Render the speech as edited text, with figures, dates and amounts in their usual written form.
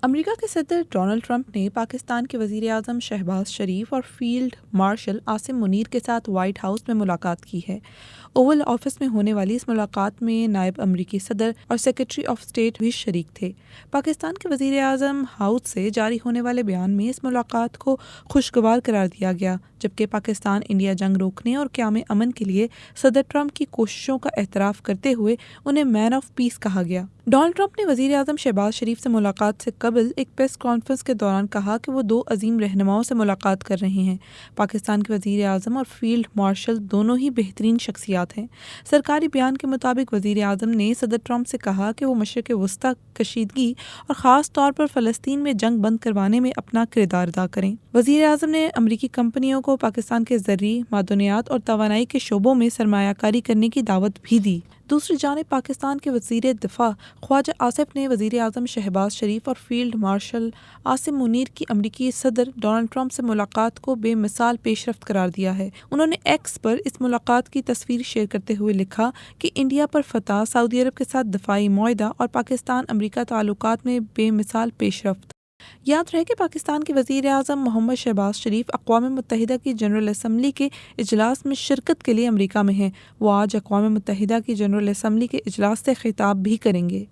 امریکہ کے صدر Donald Trump نے پاکستان کے وزیر اعظم شہباز شریف اور فیلڈ مارشل عاصم منیر کے ساتھ وائٹ ہاؤس میں ملاقات کی ہے۔ اوول آفس میں ہونے والی اس ملاقات میں نائب امریکی صدر اور سیکرٹری آف اسٹیٹ بھی شریک تھے۔ پاکستان کے وزیر اعظم ہاؤس سے جاری ہونے والے بیان میں اس ملاقات کو خوشگوار قرار دیا گیا، جبکہ پاکستان انڈیا جنگ روکنے اور قیام امن کے لیے صدر ٹرمپ کی کوششوں کا اعتراف کرتے ہوئے انہیں مین آف پیس کہا گیا۔ ڈونلڈ ٹرمپ نے وزیر اعظم شہباز شریف سے ملاقات سے قبل ایک پریس کانفرنس کے دوران کہا کہ وہ دو عظیم رہنماؤں سے ملاقات کر رہے ہیں۔ پاکستان کے وزیر اعظم اور فیلڈ مارشل دونوں ہی بہترین شخصیات ہیں۔ سرکاری بیان کے مطابق وزیر اعظم نے صدر ٹرمپ سے کہا کہ وہ مشرق وسطیٰ کشیدگی اور خاص طور پر فلسطین میں جنگ بند کروانے میں اپنا کردار ادا کریں۔ وزیر اعظم نے امریکی کمپنیوں کو پاکستان کے زرعی، معدنیات اور توانائی کے شعبوں میں سرمایہ کاری کرنے کی دعوت بھی دی۔ دوسری جانب پاکستان کے وزیر دفاع خواجہ آصف نے وزیر اعظم شہباز شریف اور فیلڈ مارشل عاصم منیر کی امریکی صدر ڈونلڈ ٹرمپ سے ملاقات کو بے مثال پیش رفت قرار دیا ہے۔ انہوں نے ایکس پر اس ملاقات کی تصویر شیئر کرتے ہوئے لکھا کہ انڈیا پر فتح، سعودی عرب کے ساتھ دفاعی معاہدہ اور پاکستان امریکہ تعلقات میں بے مثال پیش رفت۔ یاد رہے کہ پاکستان کے وزیر اعظم محمد شہباز شریف اقوام متحدہ کی جنرل اسمبلی کے اجلاس میں شرکت کے لیے امریکہ میں ہیں۔ وہ آج اقوام متحدہ کی جنرل اسمبلی کے اجلاس سے خطاب بھی کریں گے۔